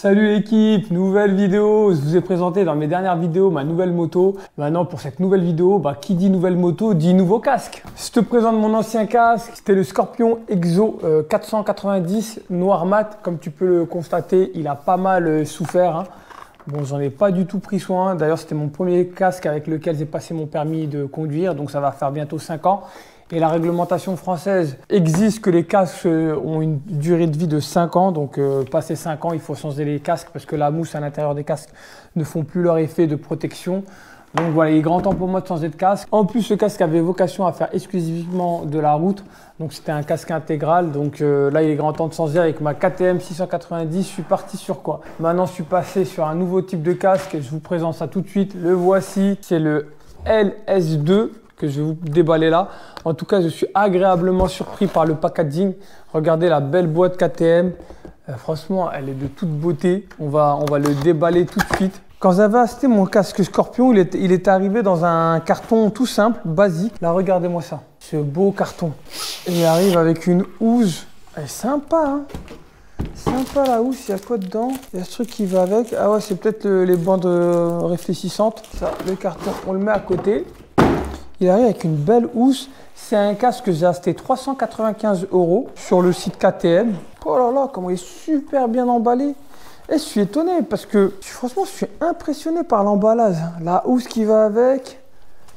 Salut l'équipe, nouvelle vidéo. Je vous ai présenté dans mes dernières vidéos ma nouvelle moto. Maintenant pour cette nouvelle vidéo, qui dit nouvelle moto dit nouveau casque. Je te présente mon ancien casque, c'était le Scorpion Exo 490 noir mat. Comme tu peux le constater, il a pas mal souffert, hein. Bon, j'en ai pas du tout pris soin. D'ailleurs, c'était mon premier casque avec lequel j'ai passé mon permis de conduire, donc ça va faire bientôt 5 ans. Et la réglementation française exige que les casques ont une durée de vie de 5 ans. Donc, passé 5 ans, il faut changer les casques parce que la mousse à l'intérieur des casques ne font plus leur effet de protection. Donc voilà, il est grand temps pour moi de changer de casque. En plus, ce casque avait vocation à faire exclusivement de la route. Donc c'était un casque intégral. Donc là, il est grand temps de changer. Avec ma KTM 690, je suis parti sur quoi? Maintenant, je suis passé sur un nouveau type de casque. Je vous présente ça tout de suite. Le voici, c'est le LS2. Que je vais vous déballer là. En tout cas, je suis agréablement surpris par le packaging. Regardez la belle boîte KTM. Franchement, elle est de toute beauté. On va le déballer tout de suite. Quand j'avais acheté mon casque Scorpion, il est arrivé dans un carton tout simple, basique. Là, regardez-moi ça. Ce beau carton. Et il arrive avec une housse. Elle est sympa, hein. Sympa la housse. Il y a quoi dedans? Il y a ce truc qui va avec. Ah ouais, c'est peut-être les bandes réfléchissantes. Ça, le carton, on le met à côté. Il arrive avec une belle housse. C'est un casque que j'ai acheté 395 € sur le site KTM. Oh là là, comment il est super bien emballé. Et je suis étonné parce que franchement, je suis impressionné par l'emballage. La housse qui va avec,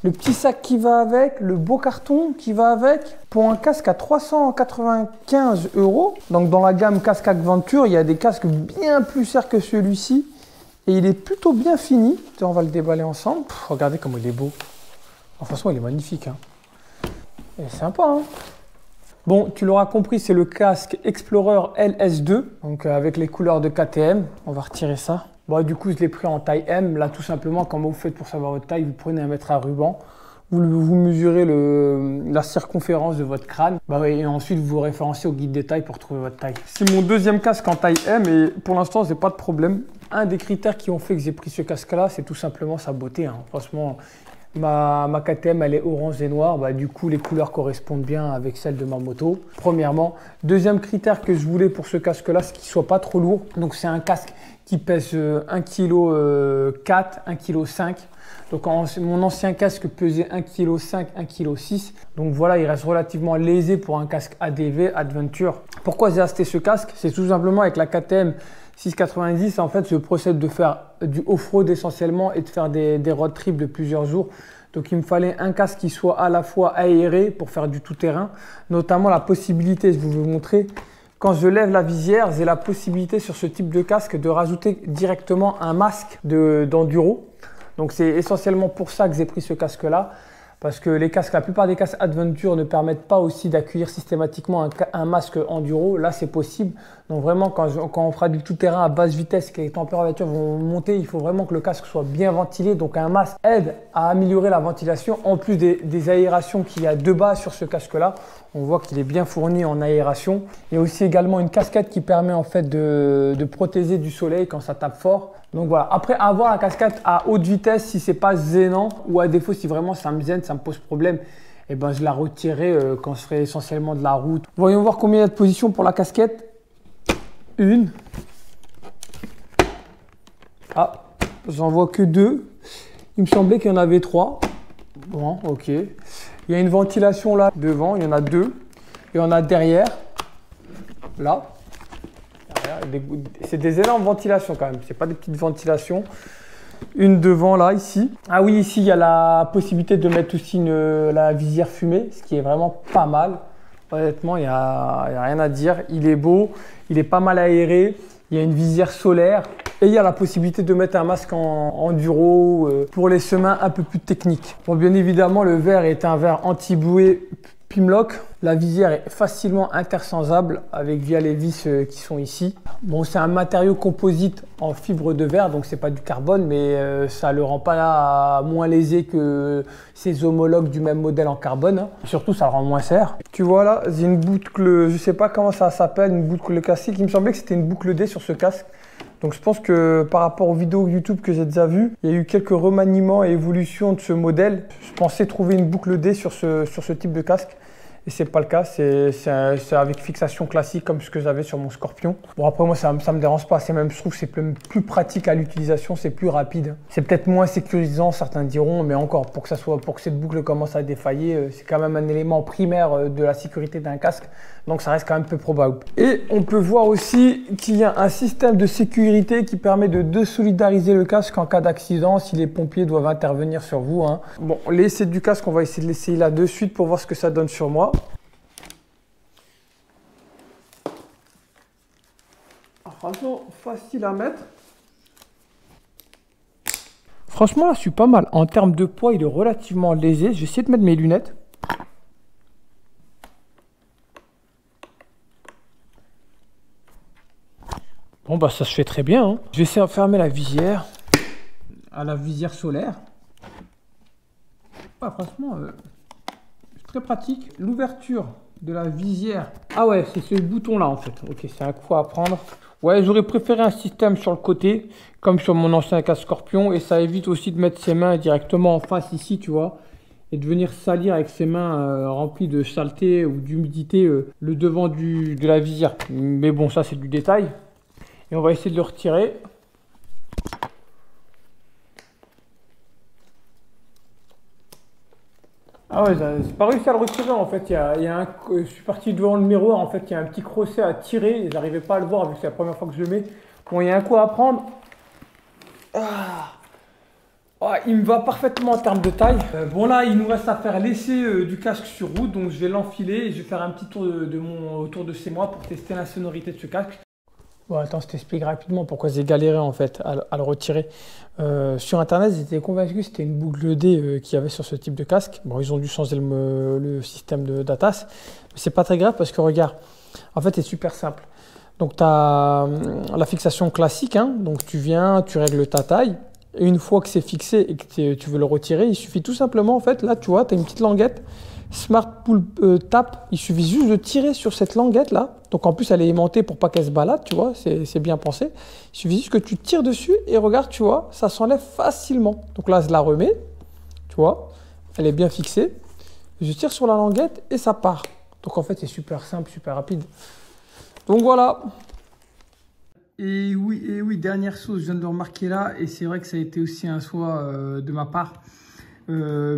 le petit sac qui va avec, le beau carton qui va avec. Pour un casque à 395 €, donc dans la gamme casque Adventure, il y a des casques bien plus chers que celui-ci. Et il est plutôt bien fini. On va le déballer ensemble. Regardez comment il est beau. Franchement, il est magnifique, hein. Il est sympa, hein. Bon, tu l'auras compris, c'est le casque Explorer LS2, donc avec les couleurs de KTM. On va retirer ça. Bon, du coup, je l'ai pris en taille M. Là, tout simplement, comment vous faites pour savoir votre taille? Vous prenez un mètre à ruban, vous mesurez la circonférence de votre crâne, et ensuite vous vous référencez au guide des tailles pour trouver votre taille. C'est mon deuxième casque en taille M et pour l'instant, j'ai pas de problème. Un des critères qui ont fait que j'ai pris ce casque-là, c'est tout simplement sa beauté, hein. Franchement, ma KTM, elle est orange et noire. Du coup, les couleurs correspondent bien avec celles de ma moto, premièrement. Deuxième critère que je voulais pour ce casque-là, c'est qu'il ne soit pas trop lourd. Donc, c'est un casque qui pèse 1,4 kg, 1,5 kg. Donc, mon ancien casque pesait 1,5 kg, 1,6 kg. Donc, voilà, il reste relativement léger pour un casque ADV, Adventure. Pourquoi j'ai acheté ce casque? C'est tout simplement avec la KTM 690, en fait, je procède de faire du off-road essentiellement et de faire des road trips de plusieurs jours. Donc, il me fallait un casque qui soit à la fois aéré pour faire du tout-terrain, notamment la possibilité, je vais vous montrer, quand je lève la visière, j'ai la possibilité sur ce type de casque de rajouter directement un masque d'enduro. Donc, c'est essentiellement pour ça que j'ai pris ce casque-là. Parce que la plupart des casques Adventure ne permettent pas aussi d'accueillir systématiquement un masque enduro. Là, c'est possible. Donc vraiment, quand on fera du tout-terrain à basse vitesse, que les températures vont monter, il faut vraiment que le casque soit bien ventilé. Donc un masque aide à améliorer la ventilation. En plus des aérations qu'il y a de base sur ce casque-là, on voit qu'il est bien fourni en aération. Il y a aussi également une casquette qui permet en fait de protéger du soleil quand ça tape fort. Donc voilà, après avoir la casquette à haute vitesse, si c'est pas gênant ou à défaut si vraiment ça me gêne, ça me pose problème, et je la retirerai quand je ferai essentiellement de la route. Voyons voir combien il y a de positions pour la casquette. Une. Ah, j'en vois que 2. Il me semblait qu'il y en avait 3. Bon, ok. Il y a une ventilation là devant, il y en a 2. Et on a derrière, là. C'est des énormes ventilations quand même, c'est pas des petites ventilations. Une devant là, ici. Ah oui, ici il y a la possibilité de mettre aussi la visière fumée, ce qui est vraiment pas mal. Honnêtement, il n'y a rien à dire. Il est beau, il est pas mal aéré. Il y a une visière solaire et il y a la possibilité de mettre un masque en enduro pour les chemins un peu plus techniques. Bon, bien évidemment, le verre est un verre anti-bouée Pimlock. La visière est facilement interchangeable via les vis qui sont ici. Bon, c'est un matériau composite en fibre de verre, donc c'est pas du carbone, mais ça le rend pas moins léger que ses homologues du même modèle en carbone, hein. Surtout, ça le rend moins cher. Tu vois là, j'ai une boucle, je sais pas comment ça s'appelle, une boucle classique. Il me semblait que c'était une boucle D sur ce casque. Donc je pense que par rapport aux vidéos YouTube que j'ai déjà vues, il y a eu quelques remaniements et évolutions de ce modèle. Je pensais trouver une boucle D sur ce type de casque. et c'est pas le cas, c'est avec fixation classique comme ce que j'avais sur mon Scorpion. Bon après moi ça me dérange pas, c'est même, je trouve que c'est plus pratique à l'utilisation, c'est plus rapide. C'est peut-être moins sécurisant, certains diront, mais encore pour que cette boucle commence à défailler, c'est quand même un élément primaire de la sécurité d'un casque, donc ça reste quand même peu probable. Et on peut voir aussi qu'il y a un système de sécurité qui permet de désolidariser le casque en cas d'accident si les pompiers doivent intervenir sur vous, hein. Bon, l'essai du casque, on va essayer de l'essayer là de suite pour voir ce que ça donne sur moi. Franchement, facile à mettre. Franchement, là, je suis pas mal. En termes de poids, il est relativement léger. Je vais essayer de mettre mes lunettes. Bon, bah, ça se fait très bien, hein. Je vais essayer de fermer la visière. À la visière solaire. Ah, franchement, c'est très pratique. L'ouverture de la visière. Ah ouais, c'est ce bouton-là, en fait. Ok, c'est un coup à prendre. Ouais, j'aurais préféré un système sur le côté, comme sur mon ancien casque Scorpion. Et ça évite aussi de mettre ses mains directement en face ici, tu vois. Et de venir salir avec ses mains remplies de saleté ou d'humidité le devant de la visière. Mais bon, ça, c'est du détail. Et on va essayer de le retirer. Ah ouais, j'ai pas réussi à le retirer en fait. Je suis parti devant le miroir, en fait, il y a un petit crochet à tirer et j'arrivais pas à le voir vu que c'est la première fois que je le mets. Bon, il y a un coup à prendre. Il me va parfaitement en termes de taille. Bon là, il nous reste à faire l'essai du casque sur route, donc je vais l'enfiler et je vais faire un petit tour autour de chez moi pour tester la sonorité de ce casque. Bon, attends, je t'explique rapidement pourquoi j'ai galéré en fait à le retirer. Sur internet, j'étais convaincu que c'était une boucle D qu'il y avait sur ce type de casque. Bon, ils ont dû changer le système d'ATAS, mais c'est pas très grave parce que regarde, en fait, c'est super simple. Donc, tu as la fixation classique, hein, donc tu viens, tu règles ta taille, et une fois que c'est fixé et que tu veux le retirer, il suffit tout simplement, en fait, là, tu vois, tu as une petite languette. Smart Pull Tap, il suffit juste de tirer sur cette languette là. Donc en plus elle est aimantée pour pas qu'elle se balade, tu vois, c'est bien pensé. Il suffit juste que tu tires dessus et regarde, tu vois, ça s'enlève facilement. Donc là je la remets, tu vois, elle est bien fixée. Je tire sur la languette et ça part. Donc en fait c'est super simple, super rapide. Donc voilà. Et oui, dernière chose, je viens de le remarquer là, et c'est vrai que ça a été aussi un choix de ma part.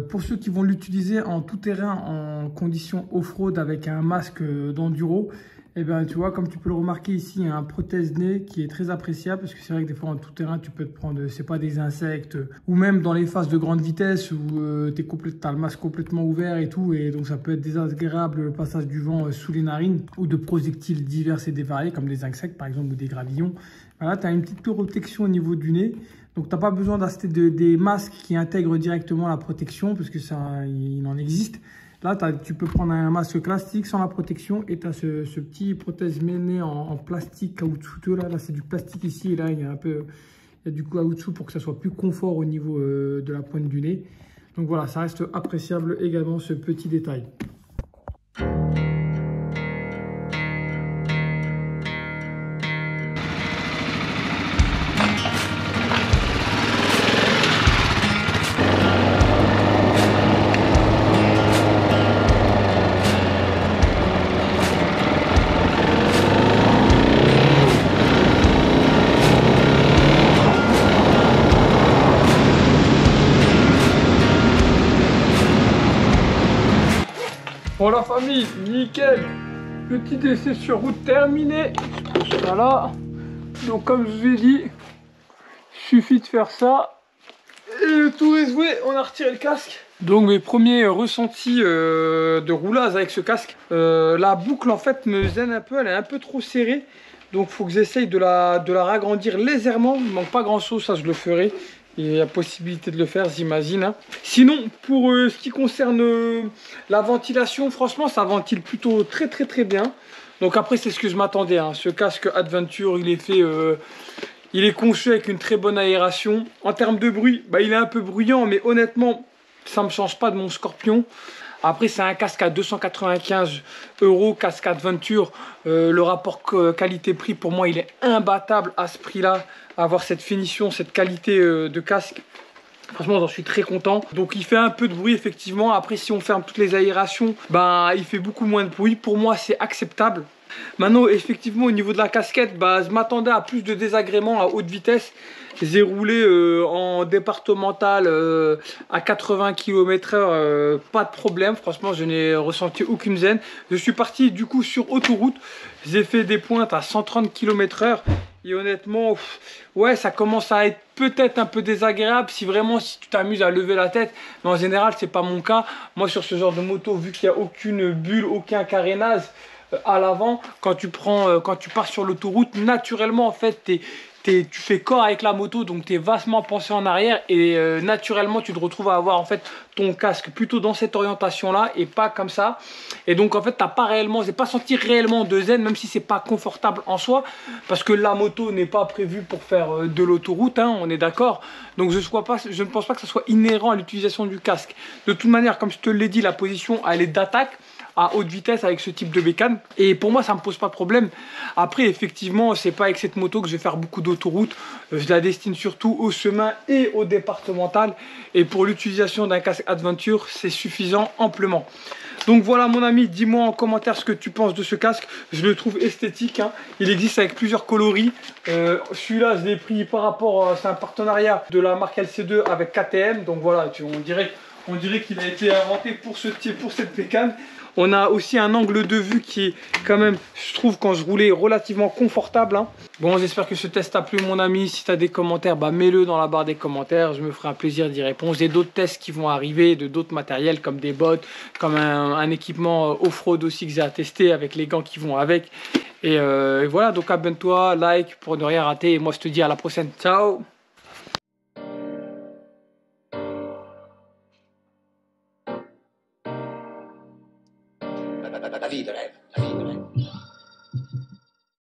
Pour ceux qui vont l'utiliser en tout terrain, en conditions off-road avec un masque d'enduro, et bien tu vois, comme tu peux le remarquer ici, il y a un protège-nez qui est très appréciable parce que c'est vrai que des fois en tout terrain, tu peux te prendre, c'est pas des insectes, ou même dans les phases de grande vitesse où tu as le masque complètement ouvert et tout, et donc ça peut être désagréable le passage du vent sous les narines ou de projectiles divers et variés comme des insectes par exemple ou des gravillons. Voilà, tu as une petite protection au niveau du nez. Donc, tu n'as pas besoin d'acheter des masques qui intègrent directement la protection, parce que ça, il en existe. Là, tu peux prendre un masque classique sans la protection et tu as ce petit protège-nez en plastique caoutchouteux. Là c'est du plastique ici et là, il y a du caoutchouc pour que ça soit plus confort au niveau de la pointe du nez. Donc voilà, ça reste appréciable également ce petit détail. Bon la famille, nickel. Petit essai sur route terminé. Voilà. Donc comme je vous ai dit, il suffit de faire ça. Et le tour est joué, on a retiré le casque. Donc mes premiers ressentis de roulage avec ce casque. La boucle en fait me gêne un peu, elle est un peu trop serrée. Donc il faut que j'essaye de la ragrandir légèrement. Il ne manque pas grand chose, ça je le ferai. Il y a possibilité de le faire, j'imagine, hein. Sinon, pour ce qui concerne la ventilation, franchement, ça ventile plutôt très bien. Donc après, c'est ce que je m'attendais, hein. Ce casque Adventure, il est fait, il est conçu avec une très bonne aération. En termes de bruit, bah, il est un peu bruyant, mais honnêtement, ça ne me change pas de mon Scorpion. Après, c'est un casque à 295 €, casque Adventure. Le rapport qualité-prix, pour moi, il est imbattable à ce prix-là. Avoir cette finition, cette qualité de casque, Franchement, j'en suis très content. Donc il fait un peu de bruit effectivement. Après, si on ferme toutes les aérations, bah il fait beaucoup moins de bruit. Pour moi, c'est acceptable. Maintenant, effectivement, au niveau de la casquette, bah, je m'attendais à plus de désagréments à haute vitesse. J'ai roulé en départemental à 80 km/h, pas de problème. Franchement, je n'ai ressenti aucune gêne. Je suis parti du coup sur autoroute. J'ai fait des pointes à 130 km/h. Et honnêtement, ouais, ça commence à être peut-être un peu désagréable si vraiment si tu t'amuses à lever la tête. Mais en général, c'est pas mon cas. Moi, sur ce genre de moto, vu qu'il n'y a aucune bulle, aucun carénage à l'avant, quand tu pars sur l'autoroute, naturellement, en fait, tu fais corps avec la moto, donc tu es vastement penché en arrière et naturellement tu te retrouves à avoir en fait ton casque plutôt dans cette orientation là et pas comme ça. Et donc en fait j'ai pas senti réellement de zen, même si c'est pas confortable en soi, parce que la moto n'est pas prévue pour faire de l'autoroute, hein, on est d'accord. Donc je ne pense pas que ça soit inhérent à l'utilisation du casque. De toute manière, comme je te l'ai dit, la position elle est d'attaque à haute vitesse avec ce type de bécane et pour moi ça me pose pas de problème. Après effectivement c'est pas avec cette moto que je vais faire beaucoup d'autoroute, je la destine surtout au chemin et au départemental et pour l'utilisation d'un casque Adventure c'est suffisant amplement. Donc voilà mon ami, dis-moi en commentaire ce que tu penses de ce casque. Je le trouve esthétique, hein. Il existe avec plusieurs coloris. Celui-là je l'ai pris par rapport, c'est un partenariat de la marque LC2 avec KTM. Donc voilà, on dirait qu'il a été inventé pour cette bécane. On a aussi un angle de vue qui est quand même, je trouve, quand je roulais, relativement confortable, hein. Bon, j'espère que ce test t'a plu mon ami. Si tu as des commentaires, bah mets-le dans la barre des commentaires. Je me ferai un plaisir d'y répondre. J'ai d'autres tests qui vont arriver, de d'autres matériels comme des bottes, comme un équipement off-road aussi que j'ai à tester avec les gants qui vont avec. Et voilà, donc abonne-toi, like pour ne rien rater. Et moi, je te dis à la prochaine. Ciao!